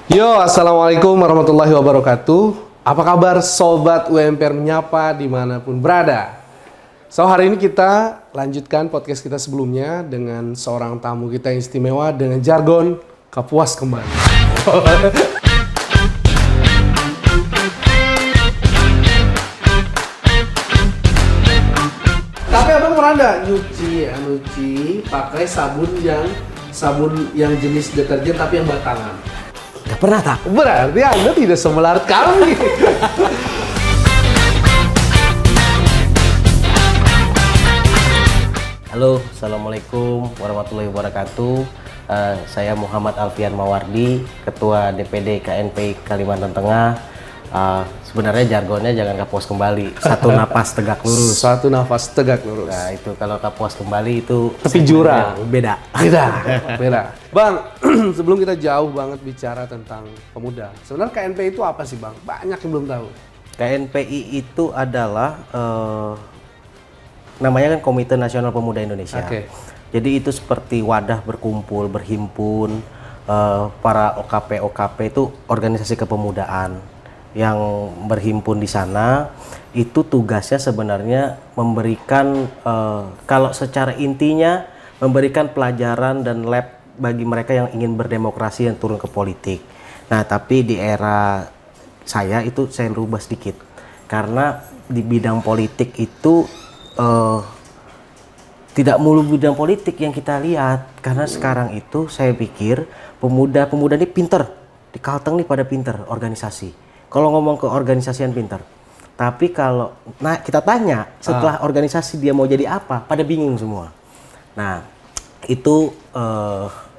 Yo, assalamualaikum warahmatullahi wabarakatuh. Apa kabar sobat UMPR menyapa dimanapun berada? So, hari ini kita lanjutkan podcast kita sebelumnya dengan seorang tamu kita yang istimewa dengan jargon Kapuas kembali. Tapi abang pernah nggak nyuci pakai sabun yang jenis deterjen tapi yang batangan? Gak pernah tak? Berarti Anda tidak semelarat kami. Halo, Assalamualaikum warahmatullahi wabarakatuh. Saya Muhammad Alfian Mawardi, Ketua DPD KNPI Kalimantan Tengah. Sebenarnya jargonnya jangan kapuas kembali, satu napas tegak lurus. Satu nafas tegak lurus. Nah itu kalau kapuas kembali itu Tepi jurang. beda. Beda. Bang, sebelum kita jauh banget bicara tentang pemuda, sebenarnya KNPI itu apa sih Bang? Banyak yang belum tahu. KNPI itu adalah namanya kan Komite Nasional Pemuda Indonesia. Oke. Jadi itu seperti wadah berkumpul, berhimpun para OKP itu organisasi kepemudaan yang berhimpun di sana. Itu tugasnya sebenarnya memberikan kalau secara intinya memberikan pelajaran dan lab bagi mereka yang ingin berdemokrasi dan turun ke politik. Nah, tapi di era saya itu saya rubah sedikit karena di bidang politik itu tidak mulu bidang politik yang kita lihat, karena sekarang itu saya pikir pemuda-pemuda ini pinter, di Kalteng nih pada pinter organisasi. Kalau ngomong ke organisasian pinter, tapi kalau kita tanya setelah organisasi dia mau jadi apa, pada bingung semua. Nah itu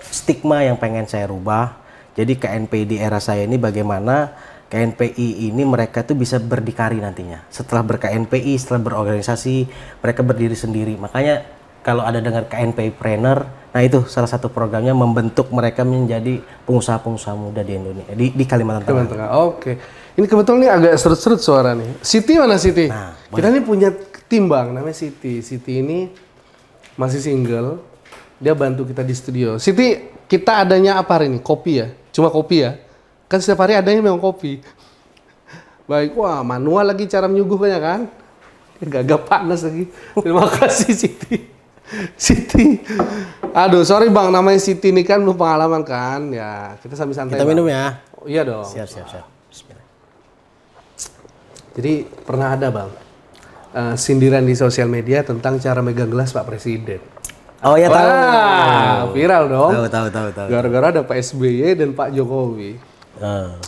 stigma yang pengen saya rubah. Jadi KNPI di era saya ini bagaimana KNPI ini mereka tuh bisa berdikari nantinya. Setelah ber-KNPI, setelah berorganisasi, mereka berdiri sendiri. Makanya kalau ada dengar KNPI Trainer, nah itu salah satu programnya membentuk mereka menjadi pengusaha-pengusaha muda di Indonesia, di Kalimantan Tengah. Oke. Ini kebetulan nih agak seret-seret suara nih. Siti mana Siti? Nah, kita nih punya tim Bang, namanya Siti. Siti ini masih single. Dia bantu kita di studio. Siti, kita adanya apa hari ini? Kopi ya? Cuma kopi ya? Kan setiap hari adanya memang kopi. Baik, wah manual lagi cara menyuguhnya kan? Gagap panas lagi. Terima kasih Siti. Siti. Aduh, sorry Bang, namanya Siti ini kan belum pengalaman kan? Ya, kita sambil santai. Kita Bang. minum ya. Oh, iya dong. Siap. Bismillah. Jadi pernah ada Bang sindiran di sosial media tentang cara megang gelas Pak Presiden. Oh ya tahu. Viral dong. Tahu. Gara-gara ada Pak SBY dan Pak Jokowi.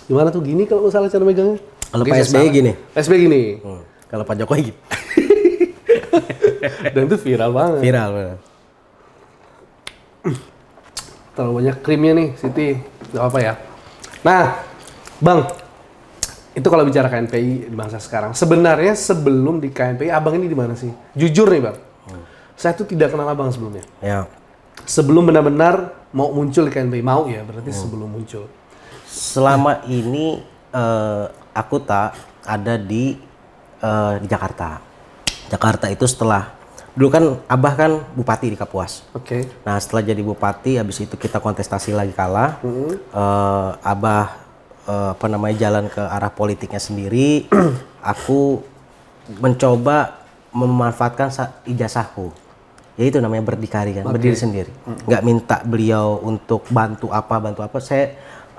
Gimana tuh gini kalau salah cara megangnya? Kalau Pak SBY gini. Pak SBY gini. Kalau Pak Jokowi gitu. Dan itu viral banget. Viral. Terlalu banyak krimnya nih, Siti. Gak apa ya. Nah, Bang, itu kalau bicara KNPI di masa sekarang. Sebenarnya sebelum di KNPI, Abang ini di mana sih? Jujur nih Bang. Saya tuh tidak kenal Abang sebelumnya. Ya. Sebelum benar-benar mau muncul di KNPI. Mau ya, berarti sebelum muncul. Selama ini aku tak ada di Jakarta. Jakarta itu setelah dulu kan Abah kan bupati di Kapuas. Oke. Nah setelah jadi bupati, habis itu kita kontestasi lagi kalah. Abah jalan ke arah politiknya sendiri. Aku mencoba memanfaatkan ijazahku. Ya itu namanya berdikari kan, berdiri sendiri. Nggak minta beliau untuk bantu apa.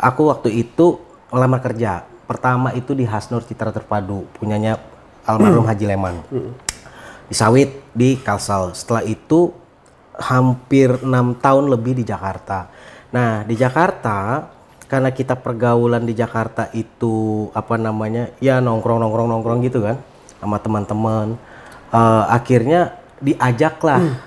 Aku waktu itu melamar kerja. Pertama itu di Hasnur Citra Terpadu, punyanya almarhum Haji Leman. Di Sawit, di Kalsel. Setelah itu hampir 6 tahun lebih di Jakarta. Nah di Jakarta, karena kita pergaulan di Jakarta itu ya nongkrong gitu kan sama teman-teman. Akhirnya diajaklah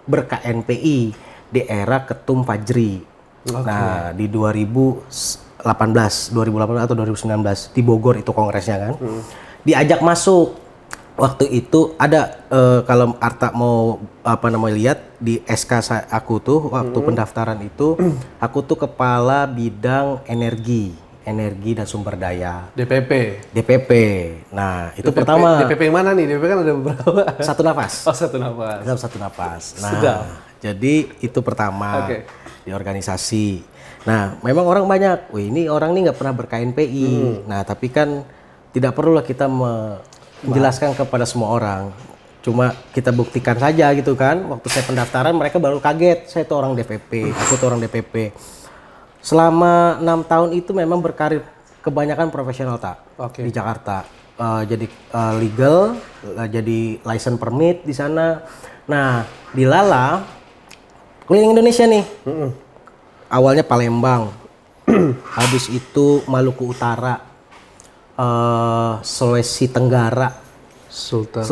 ber-KNPI di era Ketum Fajri. Nah di 2018 atau 2019 di Bogor itu kongresnya kan. Diajak masuk. Waktu itu ada kalau Arta mau lihat di SK aku tuh waktu pendaftaran itu aku tuh kepala bidang energi dan sumber daya. DPP. Nah, itu pertama. DPP yang mana nih? DPP kan ada beberapa. Satu napas. Oh, satu napas. Satu napas. Nah, Sedap. jadi itu pertama di organisasi. Nah, memang orang banyak, wih ini orang nih nggak pernah ber-KNPI. Nah, tapi kan tidak perlulah kita menjelaskan kepada semua orang. Cuma kita buktikan saja gitu kan. Waktu saya pendaftaran mereka baru kaget, saya tuh orang DPP, aku tuh orang DPP. Selama 6 tahun itu memang berkarir kebanyakan profesional di Jakarta. Jadi legal, jadi license permit di sana. Nah, di Lala keliling Indonesia nih. Awalnya Palembang, habis itu Maluku Utara, Sulawesi Tenggara, Sultra.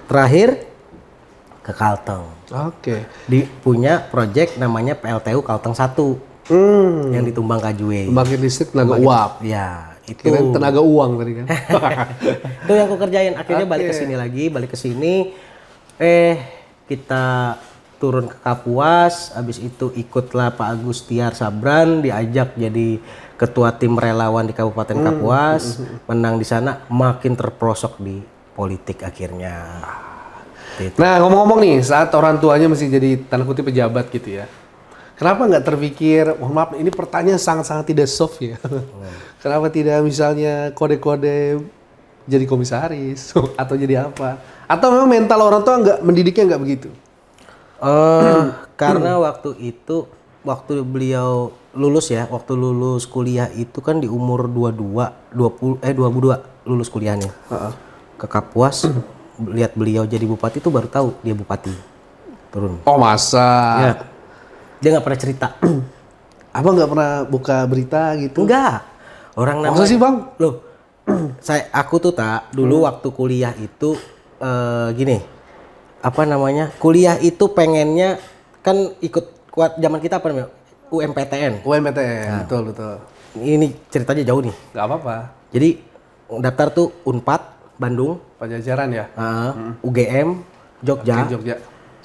Terakhir ke Kalteng. Punya project namanya PLTU Kalteng 1 yang di Tumbang Kajue. Pembangkit listrik tenaga uap. Ya, itu. Kirain tenaga uang tadi kan. Itu yang aku kerjain. Akhirnya balik ke sini. Kita turun ke Kapuas, habis itu ikutlah Pak Agus Tiar Sabran, diajak jadi ketua tim relawan di Kabupaten Kapuas, menang di sana, makin terprosok di politik akhirnya. Gitu. Nah, ngomong-ngomong nih, saat orang tuanya masih jadi tanda kutip pejabat gitu ya, kenapa nggak terpikir, mohon maaf, ini pertanyaan sangat-sangat tidak soft ya. Kenapa tidak misalnya kode-kode jadi komisaris atau jadi apa? Atau memang mental orang tua nggak mendidiknya nggak begitu? Karena waktu beliau lulus ya, waktu lulus kuliah itu kan di umur 22 lulus kuliahnya. Ke Kapuas, lihat beliau jadi bupati itu baru tahu dia bupati. Turun. Oh masa? Ya. Dia nggak pernah cerita. Abang nggak pernah buka berita gitu? Enggak. Orang namanya. Masa sih bang? Loh, aku tuh dulu waktu kuliah itu gini. Apa namanya? Kuliah itu pengennya kan ikut kuat zaman kita apa namanya? UMPTN. UMPTN, betul. Ini ceritanya jauh nih. Nggak apa-apa. Jadi daftar tuh Unpad Bandung, Pajajaran ya. UGM Jogja,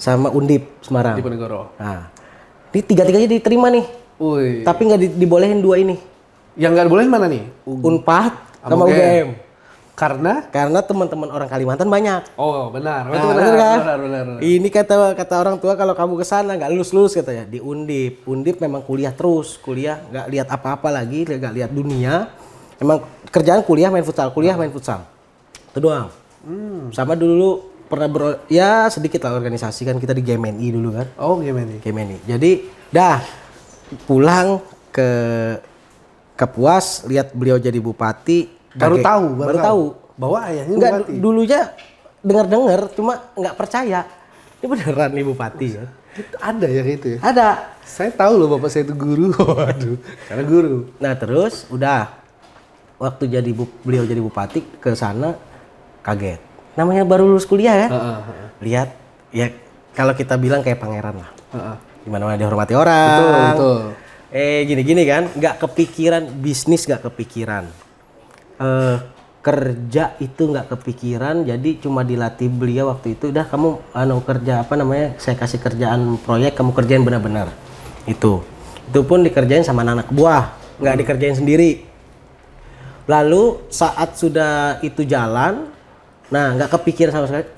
sama Undip Semarang. Diponegoro. Nah, ini tiga-tiganya diterima nih. Wih. Tapi nggak dibolehin 2 ini. Yang nggak dibolehin mana nih? Unpad sama UGM. Karena teman-teman orang Kalimantan banyak. Oh benar, Benar kan? Benar. Ini kata orang tua kalau kamu kesana nggak lulus katanya di Undip. Undip memang kuliah terus, nggak lihat apa-apa lagi, nggak lihat dunia. Emang kerjaan kuliah main futsal. Itu doang. Sama dulu pernah sedikit lah organisasi kan kita di GMNI dulu kan. Oh GMNI. Jadi pulang ke Kapuas lihat beliau jadi bupati. Baru tahu bahwa ayahnya bupati. Dulunya dengar cuma nggak percaya. Ini beneran nih bupati ya. Ada ya gitu ya? Ada. Saya tahu loh bapak saya itu guru. Waduh, karena guru. Nah terus udah waktu beliau jadi bupati ke sana kaget. Namanya baru lulus kuliah kan? Lihat ya kalau kita bilang kayak pangeran lah. Gimana dihormati orang. Betul. Gini kan, nggak kepikiran bisnis, nggak kepikiran. Kerja itu nggak kepikiran, jadi cuma dilatih beliau waktu itu, udah kamu kerja saya kasih kerjaan proyek, kamu kerjain benar-benar. Itu pun dikerjain sama anak buah, nggak dikerjain sendiri. Lalu saat sudah itu jalan, nah nggak kepikiran sama sekali,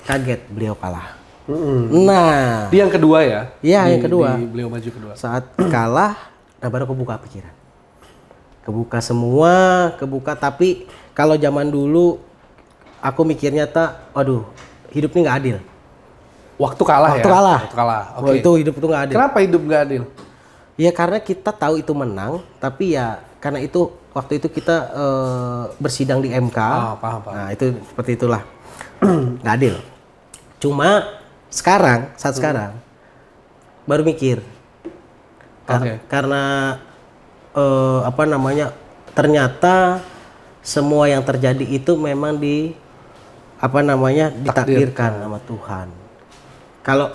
kaget beliau kalah. Nah, di yang kedua ya? Iya, yang kedua. Beliau maju kedua. Saat kalah, nah baru kebuka pikiran. Kebuka, tapi kalau zaman dulu aku mikirnya waduh, hidup ini nggak adil. Waktu kalah. Okay. Itu hidup itu nggak adil. Kenapa hidup nggak adil? Ya karena kita tahu itu menang, tapi ya karena itu waktu itu kita bersidang di MK. Paham. Nah itu seperti itulah. Nggak adil. Cuma saat sekarang baru mikir. Karena ternyata semua yang terjadi itu memang ditakdirkan sama Tuhan. Kalau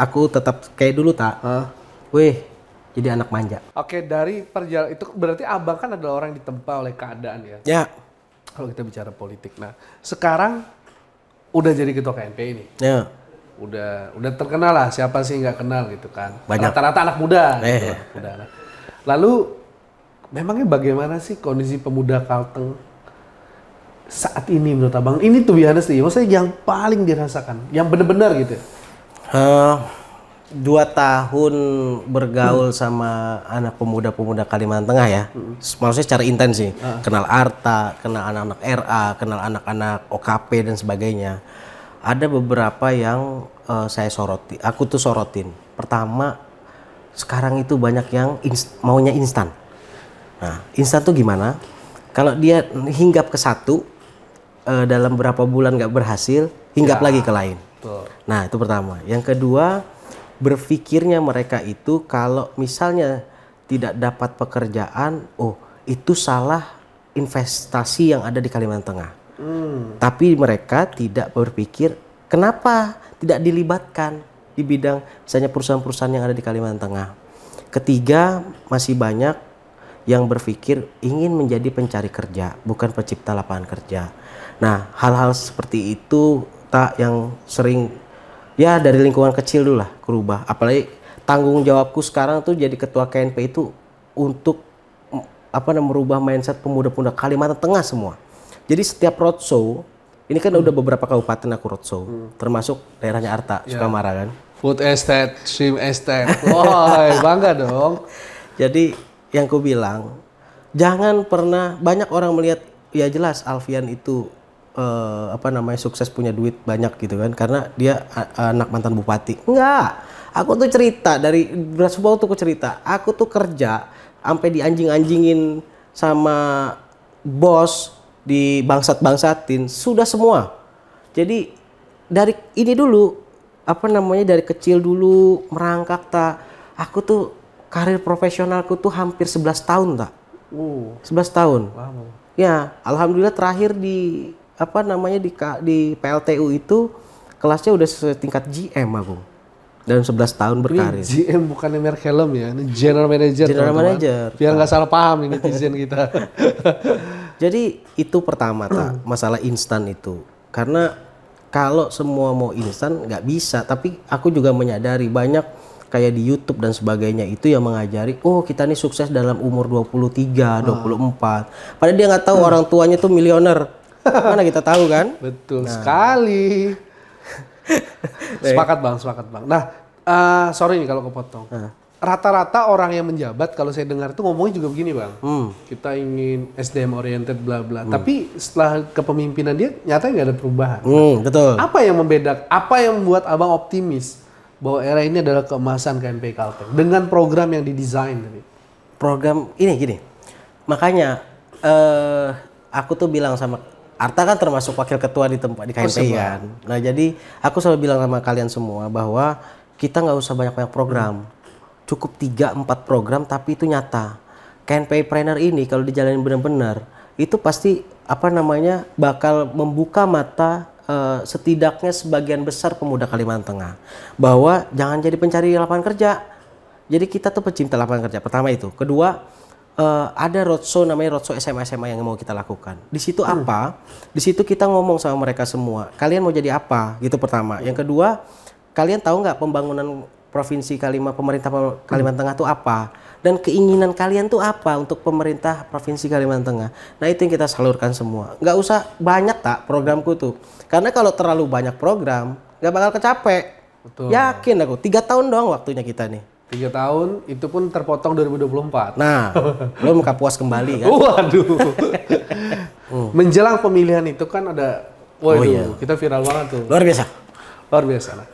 aku tetap kayak dulu jadi anak manja. Oke, dari perjalanan itu berarti abang kan adalah orang yang ditempa oleh keadaan ya. Ya. Kalau kita bicara politik, nah sekarang udah jadi ketua KNPI ini. Ya. Udah terkenal lah, siapa sih nggak kenal gitu kan. Banyak. Rata-rata anak muda. Gitu, muda. Lalu memangnya bagaimana sih kondisi pemuda Kalteng saat ini menurut abang? Ini tuh biasa sih, maksudnya yang paling dirasakan, yang benar-benar gitu. 2 tahun bergaul sama anak pemuda-pemuda Kalimantan Tengah ya. Maksudnya secara intens sih. Kenal Arta, kenal anak-anak RA, kenal anak-anak OKP dan sebagainya. Ada beberapa yang saya soroti. Aku tuh sorotin. Pertama, sekarang itu banyak yang maunya instan. Nah, instan tuh gimana? Kalau dia hinggap ke satu, dalam berapa bulan nggak berhasil, hinggap lagi ke lain. Betul. Nah, itu pertama. Yang kedua, berpikirnya mereka itu kalau misalnya tidak dapat pekerjaan, oh itu salah investasi yang ada di Kalimantan Tengah. Tapi mereka tidak berpikir kenapa tidak dilibatkan di bidang misalnya perusahaan-perusahaan yang ada di Kalimantan Tengah. Ketiga, masih banyak yang berpikir ingin menjadi pencari kerja, bukan pencipta lapangan kerja. Nah, hal-hal seperti itu yang sering ya dari lingkungan kecil dulu lah berubah. Apalagi tanggung jawabku sekarang tuh jadi ketua KNP itu untuk merubah mindset pemuda-pemuda Kalimantan Tengah semua. Jadi setiap roadshow, ini kan udah beberapa kabupaten aku roadshow, termasuk daerahnya Arta, Sukamara kan. Food estate, swim estate. Wah, bangga dong. Jadi yang ku bilang, jangan pernah banyak orang melihat ya jelas Alfian itu sukses punya duit banyak gitu kan karena dia anak mantan bupati. Enggak. Aku tuh cerita dari Brasubau tuh aku tuh kerja sampai dianjing-anjingin sama bos, di bangsat-bangsatin, sudah semua. Jadi dari ini dulu dari kecil dulu merangkak aku tuh karir profesionalku tuh hampir 11 tahun 11 tahun. Wow. Ya, alhamdulillah terakhir di di PLTU itu kelasnya udah setingkat GM aku. Dalam 11 tahun berkarir. Ini GM bukannya merek helm ya, ini General Manager. General Manager. Biar nggak salah paham ini netizen kita. Jadi itu pertama masalah instan itu. Karena kalau semua mau instan nggak bisa. Tapi aku juga menyadari banyak kayak di YouTube dan sebagainya itu yang mengajari, oh kita nih sukses dalam umur 23, 24. Padahal dia nggak tahu orang tuanya tuh miliuner. Mana kita tahu kan? Betul sekali. Sepakat bang. Nah, sorry nih kalau kepotong. Rata-rata orang yang menjabat kalau saya dengar itu ngomongnya juga begini bang. Kita ingin SDM oriented bla bla. Tapi setelah kepemimpinan dia nyatanya nggak ada perubahan. Betul. Apa yang membedak? Apa yang membuat abang optimis bahwa era ini adalah keemasan KNP Kalteng dengan program yang didesain tadi? Program ini gini. Makanya aku tuh bilang sama Arta kan termasuk wakil ketua di KNP kan. Nah jadi aku selalu bilang sama kalian semua bahwa kita nggak usah banyak-banyak program. Cukup 3-4 program tapi itu nyata. KNP Trainer ini kalau dijalanin benar-benar itu pasti bakal membuka mata setidaknya sebagian besar pemuda Kalimantan Tengah bahwa jangan jadi pencari lapangan kerja. Jadi kita tuh pencipta lapangan kerja. Pertama itu. Kedua, ada roadshow namanya roadshow SMA yang mau kita lakukan. Di situ Di situ kita ngomong sama mereka semua. Kalian mau jadi apa? Gitu pertama. Yang kedua, kalian tahu nggak pembangunan provinsi pemerintah Kalimantan Tengah itu apa? Dan keinginan kalian tuh apa untuk pemerintah provinsi Kalimantan Tengah? Nah itu yang kita salurkan semua. Nggak usah banyak programku tuh. Karena kalau terlalu banyak program, nggak bakal kecapek. Betul. Yakin aku. 3 tahun doang waktunya kita nih. 3 tahun itu pun terpotong 2024. Nah, belum kapuas kembali kan? Waduh. Menjelang pemilihan itu kan ada, kita viral banget tuh. Luar biasa. Nah,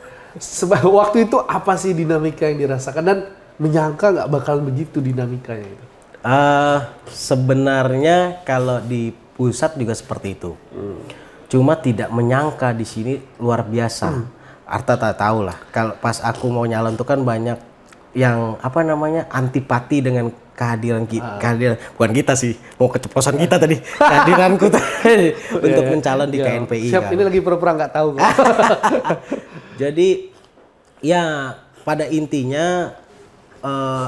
waktu itu apa sih dinamika yang dirasakan dan menyangka nggak bakal begitu dinamikanya itu? Sebenarnya kalau di pusat juga seperti itu. Cuma tidak menyangka di sini luar biasa. Arta tak tahu lah. Kalau pas aku mau nyalon itu kan banyak yang antipati dengan kehadiran bukan kita sih, mau keceplosan kita tadi, kehadiranku tadi untuk mencalon di KNPI. Siap, kan? Ini lagi pura-pura nggak tahu. Jadi ya pada intinya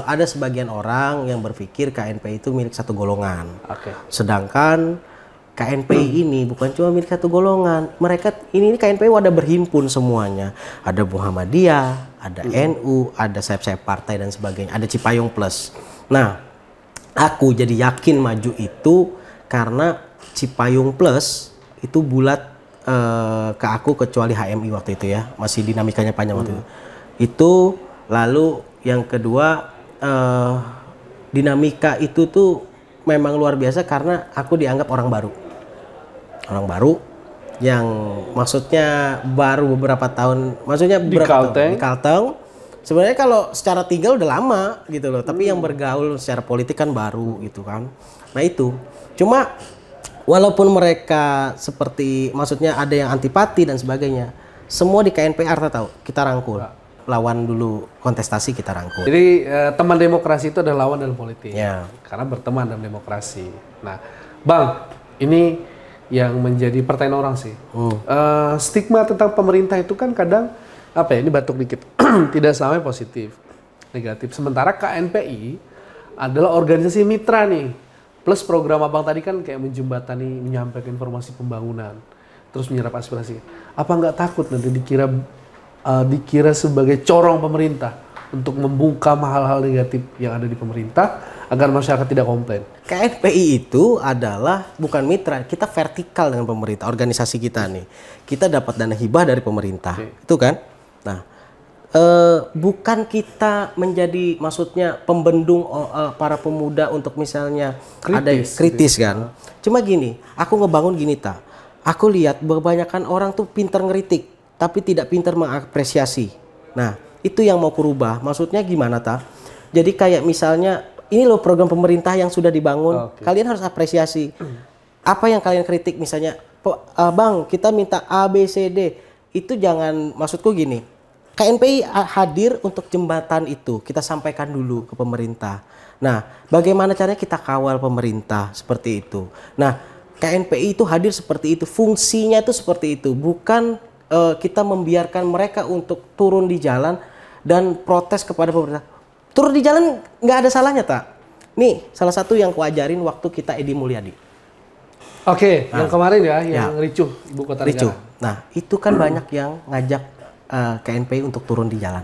ada sebagian orang yang berpikir KNPI itu milik satu golongan. Sedangkan KNPI ini bukan cuma milik satu golongan. Mereka ini KNPI wadah berhimpun semuanya. Ada Muhammadiyah, ada NU, ada sayap-sayap partai dan sebagainya. Ada Cipayung Plus. Nah, aku jadi yakin maju itu karena Cipayung Plus itu bulat ke aku kecuali HMI waktu itu ya. Masih dinamikanya panjang waktu itu. Itu Lalu yang kedua, dinamika itu tuh memang luar biasa karena aku dianggap orang baru. Orang baru yang maksudnya baru beberapa tahun, maksudnya beberapa tahun di Kalteng. Sebenarnya kalau secara tinggal udah lama gitu loh, tapi yang bergaul secara politik kan baru gitu kan. Nah itu, cuma walaupun mereka seperti, maksudnya ada yang antipati dan sebagainya, semua di KNPR tahu, kita rangkul. Lawan dulu kontestasi kita rangkul. Jadi teman demokrasi itu adalah lawan dalam politik. Ya. Karena berteman dalam demokrasi. Nah, Bang, ini yang menjadi pertanyaan orang sih. Stigma tentang pemerintah itu kan kadang apa ya, ini batuk dikit, tidak selamanya positif, negatif. Sementara KNPI adalah organisasi mitra nih, plus program abang tadi kan kayak menjembatani, menyampaikan informasi pembangunan, terus menyerap aspirasi. Apa nggak takut nanti dikira sebagai corong pemerintah untuk membungkam hal-hal negatif yang ada di pemerintah agar masyarakat tidak komplain? KNPI itu adalah bukan mitra, kita vertikal dengan pemerintah. Organisasi kita nih, kita dapat dana hibah dari pemerintah, itu kan. Nah, bukan kita menjadi maksudnya pembendung para pemuda untuk misalnya kritis kan. Cuma gini, aku ngebangun gini aku lihat kebanyakan orang tuh pinter ngeritik tapi tidak pinter mengapresiasi. Nah, itu yang mau kurubah. Maksudnya gimana Jadi kayak misalnya ini loh program pemerintah yang sudah dibangun, kalian harus apresiasi. Apa yang kalian kritik misalnya, Bang, kita minta A, B, C, D. Itu jangan, maksudku gini, KNPI hadir untuk jembatan itu, kita sampaikan dulu ke pemerintah. Nah, bagaimana caranya kita kawal pemerintah seperti itu. Nah, KNPI itu hadir seperti itu, fungsinya itu seperti itu, bukan kita membiarkan mereka untuk turun di jalan dan protes kepada pemerintah. Turun di jalan nggak ada salahnya Nih, salah satu yang kuajarin waktu kita Edi Mulyadi. Oke, yang kemarin yang ricuh Ibu Kota Negara. Nah, itu kan banyak yang ngajak KNPI untuk turun di jalan,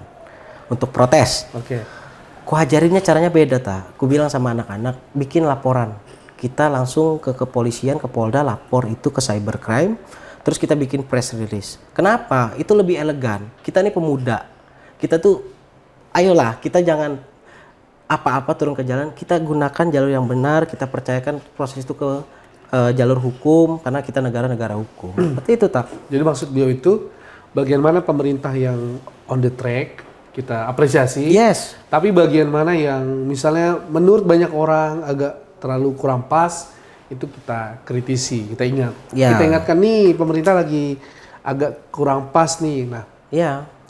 untuk protes. Kuajarinnya caranya beda Ku bilang sama anak-anak, bikin laporan. Kita langsung ke kepolisian, ke Polda, lapor itu ke cybercrime. Terus kita bikin press release. Kenapa? Itu lebih elegan. Kita nih pemuda. Kita tuh, ayolah, kita jangan apa-apa turun ke jalan. Kita gunakan jalur yang benar. Kita percayakan proses itu ke jalur hukum. Karena kita negara-negara hukum. Seperti itu Jadi maksud beliau itu, bagian mana pemerintah yang on the track, kita apresiasi. Yes. Tapi bagian mana yang misalnya menurut banyak orang agak terlalu kurang pas, itu kita kritisi, kita ingat. Kita ingatkan nih pemerintah lagi agak kurang pas nih. Nah,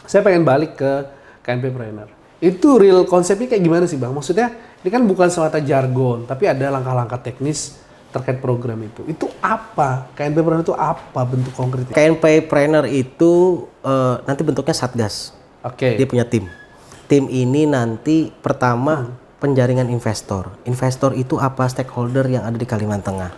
saya pengen balik ke KNPPreneur. Itu real konsepnya kayak gimana sih Bang? Maksudnya ini kan bukan semata jargon, tapi ada langkah-langkah teknis terkait program itu. Itu apa? KNPPreneur itu apa bentuk konkretnya? KNPPreneur itu nanti bentuknya satgas. Dia punya tim. Tim ini nanti pertama penjaringan investor. Investor itu apa? Stakeholder yang ada di Kalimantan Tengah.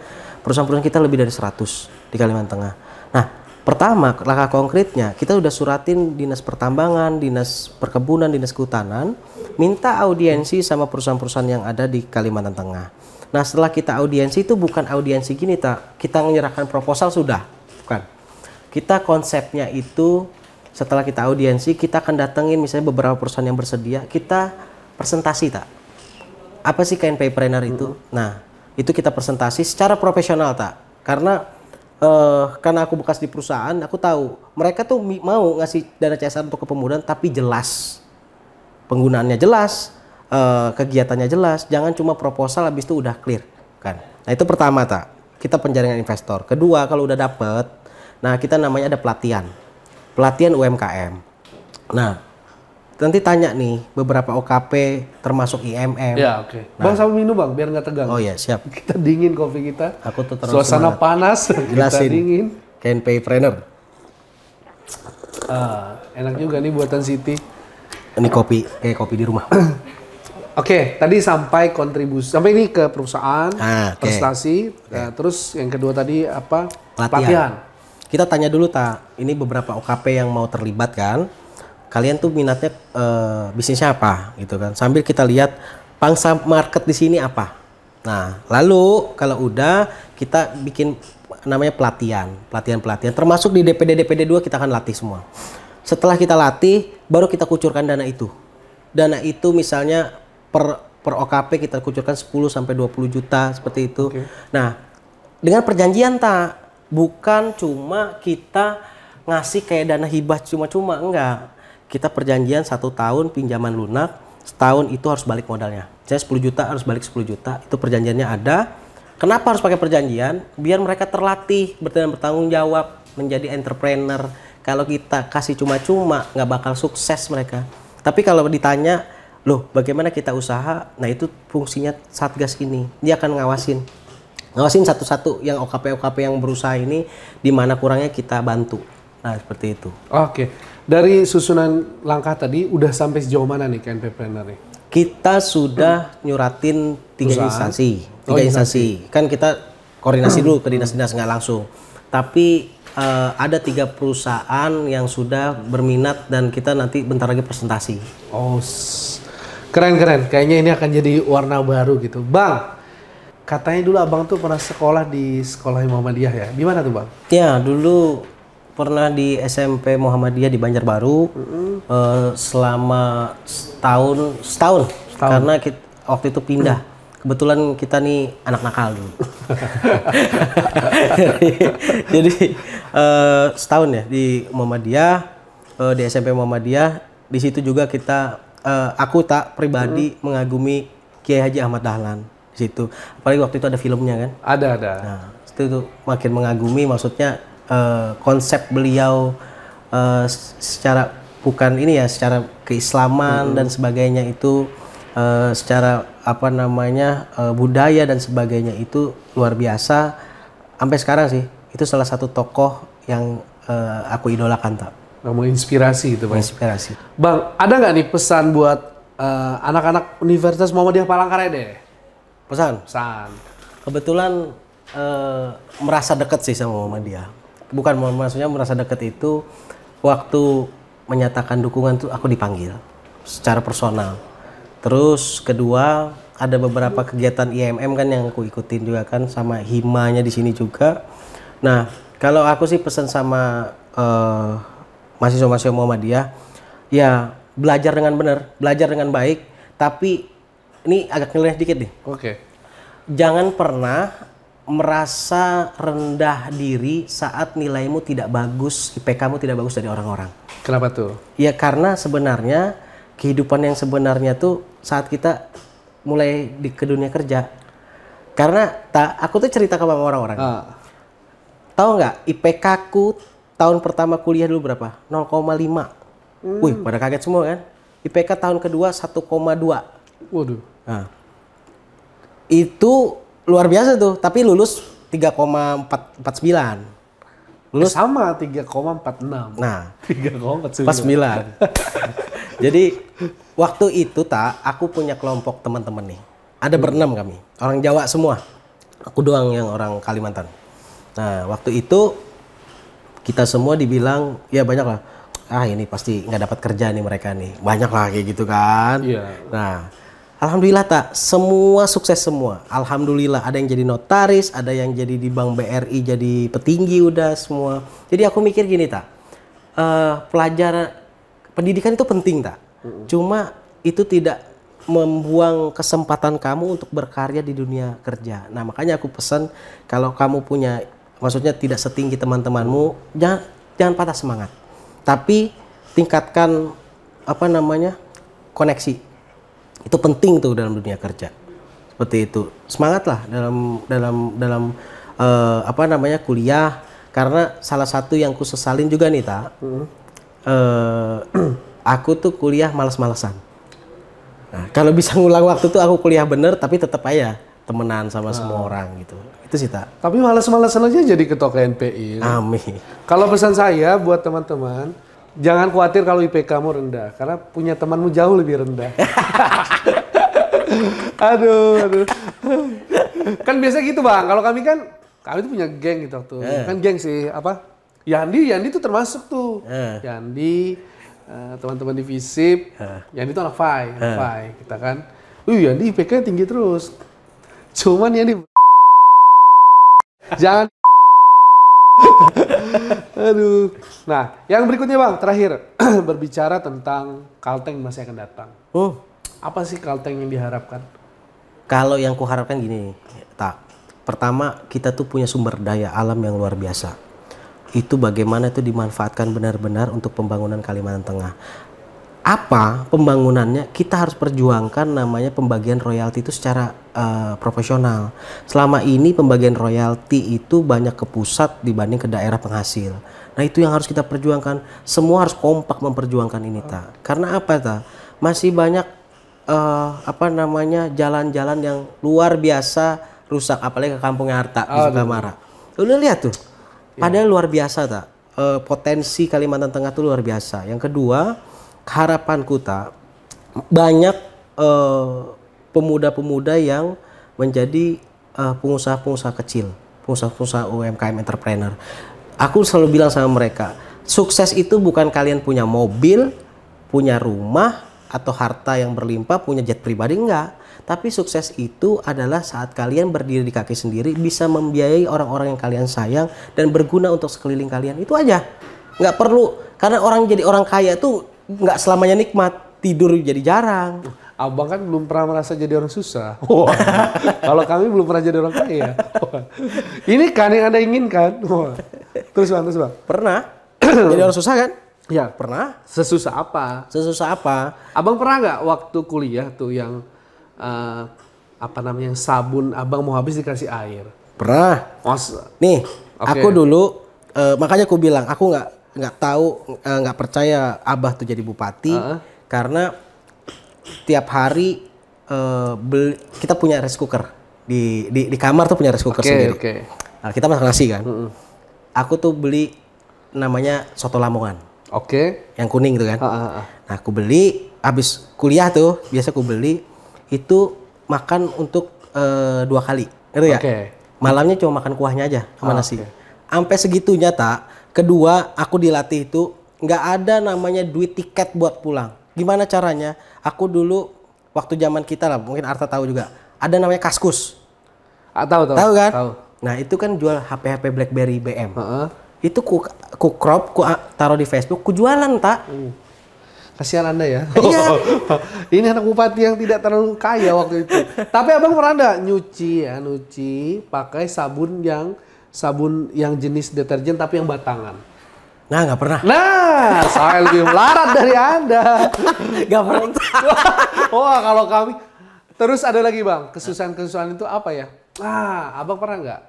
Perusahaan-perusahaan kita lebih dari 100 di Kalimantan Tengah. Nah, pertama langkah konkretnya kita udah suratin Dinas Pertambangan, Dinas Perkebunan, Dinas Kehutanan, minta audiensi sama perusahaan-perusahaan yang ada di Kalimantan Tengah. Nah, setelah kita audiensi itu bukan audiensi gini kita menyerahkan proposal sudah, bukan. Kita konsepnya itu setelah kita audiensi kita akan datengin misalnya beberapa perusahaan yang bersedia, kita presentasi apa sih KNPPreneur itu? Nah, itu kita presentasi secara profesional karena aku bekas di perusahaan, aku tahu mereka tuh mau ngasih dana CSR untuk kepemudaan tapi jelas penggunaannya jelas, kegiatannya jelas, jangan cuma proposal habis itu udah clear kan. Nah, itu pertama kita penjaringan investor. Kedua, kalau udah dapet, nah kita namanya ada pelatihan UMKM. Nah, nanti tanya nih beberapa OKP termasuk IMM. Ya, oke. Bang, sama minum Bang biar nggak tegang. Oh ya, siap. Kita dingin kopi kita. Aku tuh terus suasana panas, kita dingin. KNPPreneur. Enak juga nih buatan Siti. Ini kopi, kayak kopi di rumah. Oke, tadi sampai kontribusi, sampai ini ke perusahaan, prestasi. Terus yang kedua tadi apa? Pelatihan. Kita tanya dulu ini beberapa OKP yang mau terlibat kan. Kalian tuh minatnya bisnisnya apa gitu kan, sambil kita lihat pangsa market di sini apa. Nah, lalu kalau udah kita bikin namanya pelatihan termasuk di DPD 2 kita akan latih semua. Setelah kita latih baru kita kucurkan dana itu dana itu misalnya per OKP kita kucurkan 10 sampai 20 juta seperti itu. Nah, dengan perjanjian tak, bukan cuma kita ngasih kayak dana hibah cuma-cuma, enggak. Kita perjanjian 1 tahun pinjaman lunak, setahun itu harus balik modalnya. Saya 10 juta harus balik 10 juta, itu perjanjiannya ada. Kenapa harus pakai perjanjian? Biar mereka terlatih bertanggung jawab menjadi entrepreneur. Kalau kita kasih cuma-cuma nggak bakal sukses mereka. Tapi kalau ditanya, loh bagaimana kita usaha? Nah itu fungsinya Satgas ini. Dia akan ngawasin satu-satu yang OKP yang berusaha ini, di mana kurangnya kita bantu. Nah seperti itu. Oke. Dari susunan langkah tadi udah sampai sejauh mana nih KNPpreneur nih? Kita sudah nyuratin 3 instansi. 3 instansi. Kan kita koordinasi dulu ke dinas-dinas, nggak langsung. Tapi ada 3 perusahaan yang sudah berminat dan kita nanti bentar lagi presentasi. Oh, keren. Kayaknya ini akan jadi warna baru gitu. Bang, katanya dulu abang tuh pernah sekolah di sekolah Muhammadiyah ya? Di mana tuh bang? Ya, dulu pernah di SMP Muhammadiyah di Banjarbaru selama setahun. Karena waktu itu pindah. Kebetulan kita nih anak nakal dulu. jadi setahun ya di Muhammadiyah, di SMP Muhammadiyah. Di situ juga aku pribadi mengagumi Kiai Haji Ahmad Dahlan di situ. Apalagi waktu itu ada filmnya kan? Ada. Nah, itu makin mengagumi, maksudnya konsep beliau secara bukan ini ya, secara keislaman dan sebagainya itu, secara budaya dan sebagainya itu luar biasa. Sampai sekarang sih itu salah satu tokoh yang aku idolakan tak. Kamu inspirasi gitu bang? Inspirasi. Bang, ada nggak nih pesan buat anak-anak Universitas Muhammadiyah Palangkaraya? Pesan? Kebetulan merasa dekat sih sama Muhammadiyah. Bukan maksudnya merasa dekat itu, waktu menyatakan dukungan tuh aku dipanggil secara personal. Terus kedua, ada beberapa kegiatan IMM kan yang aku ikutin juga kan, sama himanya di sini juga. Nah, kalau aku sih pesan sama mahasiswa-mahasiswa Muhammadiyah, ya belajar dengan benar, belajar dengan baik, tapi ini agak nyeleneh dikit nih. Oke. Jangan pernah merasa rendah diri saat nilaimu tidak bagus, IPK-mu tidak bagus dari orang-orang. Kenapa tuh? Ya karena sebenarnya kehidupan yang sebenarnya tuh saat kita mulai ke dunia kerja. Karena aku tuh cerita ke orang-orang. Tahu nggak IPK-ku tahun pertama kuliah dulu berapa? 0,5. Wih, pada kaget semua kan? IPK tahun kedua 1,2. Waduh. Nah, itu luar biasa tuh, tapi lulus 3,49. Lulus sama 3,46. Nah, 3,49. 49. Jadi waktu itu aku punya kelompok teman-teman nih. Ada berenam kami, orang Jawa semua. Aku doang yang orang Kalimantan. Nah, waktu itu kita semua dibilang, ya banyak lah. Ini pasti nggak dapat kerja nih mereka nih. Banyak lah kayak gitu kan. Iya. Nah, alhamdulillah semua sukses semua. Alhamdulillah, ada yang jadi notaris, ada yang jadi di Bank BRI jadi petinggi udah semua. Jadi aku mikir gini pelajaran pendidikan itu penting Cuma itu tidak membuang kesempatan kamu untuk berkarya di dunia kerja. Nah makanya aku pesan, kalau kamu punya, maksudnya tidak setinggi teman-temanmu, jangan patah semangat. Tapi tingkatkan koneksi. Itu penting tuh dalam dunia kerja. Seperti itu. Semangatlah dalam kuliah, karena salah satu yang ku sesalin juga nih aku tuh kuliah malas-malesan. Nah, kalau bisa ngulang waktu tuh aku kuliah bener, tapi tetap aja temenan sama semua orang gitu. Itu sih Tapi malas-malasan aja jadi ketua KNPI. Amin. Kalau pesan saya buat teman-teman, jangan khawatir kalau IPK-mu rendah, karena punya temanmu jauh lebih rendah. aduh. Kan biasa gitu bang, kalau kami tuh punya geng gitu tuh. Kan geng sih, Yandi tuh termasuk tuh. Yandi, teman-teman di FISIP, Yandi tuh anak FAI, kita kan. Yandi IPK tinggi terus. Cuman Yandi jangan. Aduh. Nah, yang berikutnya bang, terakhir. berbicara tentang Kalteng masih akan datang. Apa sih Kalteng yang diharapkan? Kalau yang kuharapkan gini, tak. Pertama, kita tuh punya sumber daya alam yang luar biasa. Itu bagaimana itu dimanfaatkan benar-benar untuk pembangunan Kalimantan Tengah. Apa pembangunannya, kita harus perjuangkan namanya pembagian royalti itu secara profesional. Selama ini pembagian royalti itu banyak ke pusat dibanding ke daerah penghasil. Nah itu yang harus kita perjuangkan. Semua harus kompak memperjuangkan ini, tak. Karena apa, tak? Masih banyak jalan-jalan yang luar biasa rusak, apalagi ke kampungnya Harta di Sukamara. Udah lihat tuh, padahal luar biasa, tak. Potensi Kalimantan Tengah tuh luar biasa. Yang kedua, harapanku, tak, banyak pemuda-pemuda yang menjadi pengusaha-pengusaha kecil, pengusaha-pengusaha UMKM entrepreneur. Aku selalu bilang sama mereka, sukses itu bukan kalian punya mobil, punya rumah, atau harta yang berlimpah, punya jet pribadi, enggak. Tapi sukses itu adalah saat kalian berdiri di kaki sendiri, bisa membiayai orang-orang yang kalian sayang dan berguna untuk sekeliling kalian. Itu aja. Nggak perlu, karena orang jadi orang kaya tuh nggak selamanya nikmat, tidur jadi jarang. Abang kan belum pernah merasa jadi orang susah. Wah, kalau kami belum pernah jadi orang kaya. Wah, ini kan yang Anda inginkan. Wah. Terus bang. Pernah jadi orang susah kan? Ya, pernah. Sesusah apa? Sesusah apa? Abang pernah nggak waktu kuliah tuh yang yang sabun abang mau habis dikasih air? Pernah. Nih, aku dulu makanya aku bilang aku nggak tahu, nggak percaya Abah tuh jadi bupati karena tiap hari kita punya rice cooker di kamar tuh punya rice cooker sendiri. Nah, kita masak nasi kan. Aku tuh beli namanya soto Lamongan. Yang kuning itu kan. Nah, aku beli habis kuliah tuh biasa aku beli itu makan untuk 2 kali, gitu ya. Malamnya cuma makan kuahnya aja sama nasi. Sampai segitunya, tak. Kedua, aku dilatih itu nggak ada namanya duit tiket buat pulang. Gimana caranya? Aku dulu waktu zaman kita lah, mungkin Arta tahu juga. Ada namanya Kaskus. Tahu kan? Tahu. Nah itu kan jual HP BlackBerry BM. Itu ku crop, ku taruh di Facebook, ku jualan, tak. Kasihan Anda ya. Iya. Ini anak bupati yang tidak terlalu kaya waktu itu. Tapi abang pernah nggak nyuci pakai sabun yang jenis deterjen tapi yang batangan? Nah, nggak pernah. Nah, saya lebih melarat dari Anda. Nggak pernah. Wah, kalau kami. Terus ada lagi bang, kesusahan itu apa ya? Abang pernah nggak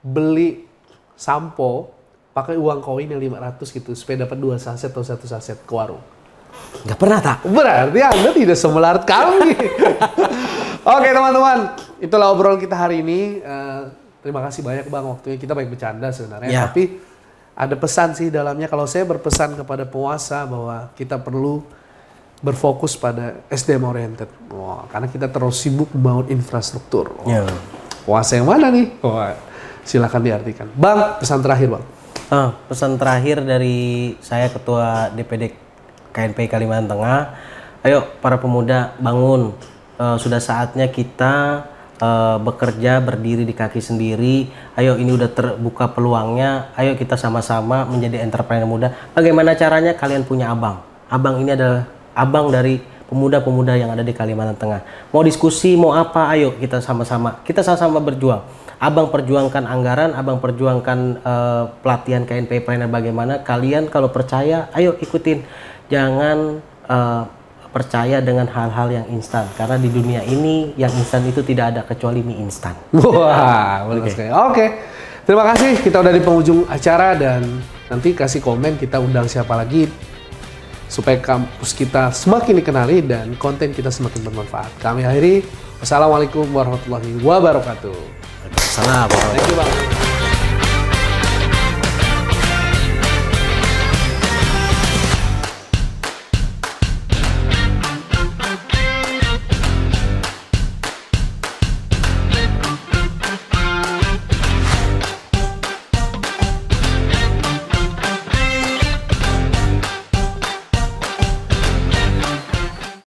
beli sampo pakai uang koin yang 500 gitu supaya dapat 2 saset atau 1 saset ke warung? Nggak pernah, tak. Berarti Anda tidak semelarat kami. Oke teman-teman, itulah obrolan kita hari ini. Terima kasih banyak bang, waktunya kita baik bercanda sebenarnya. Ya. Tapi ada pesan sih dalamnya. Kalau saya berpesan kepada penguasa bahwa kita perlu berfokus pada SDM oriented. Karena kita terus sibuk membangun infrastruktur. Penguasa yang mana nih? Silakan diartikan. Bang, pesan terakhir bang. Pesan terakhir dari saya Ketua DPD KNPI Kalimantan Tengah. Ayo para pemuda bangun. Sudah saatnya kita bekerja berdiri di kaki sendiri. Ayo ini udah terbuka peluangnya. Ayo kita sama-sama menjadi entrepreneur muda. Bagaimana caranya? Kalian punya abang. Abang ini adalah abang dari pemuda-pemuda yang ada di Kalimantan Tengah. Mau diskusi, mau apa? Ayo kita sama-sama. Kita sama-sama berjuang. Abang perjuangkan anggaran, abang perjuangkan pelatihan KNPI Planner bagaimana. Kalian kalau percaya, ayo ikutin. Jangan percaya dengan hal-hal yang instan, karena di dunia ini yang instan itu tidak ada kecuali mie instan. Wah, boleh sekali. Oke. Terima kasih, kita udah di penghujung acara dan nanti kasih komen kita undang siapa lagi supaya kampus kita semakin dikenali dan konten kita semakin bermanfaat. Kami akhiri. Wassalamualaikum warahmatullahi wabarakatuh. Waalaikumsalam. Thank you, Bang.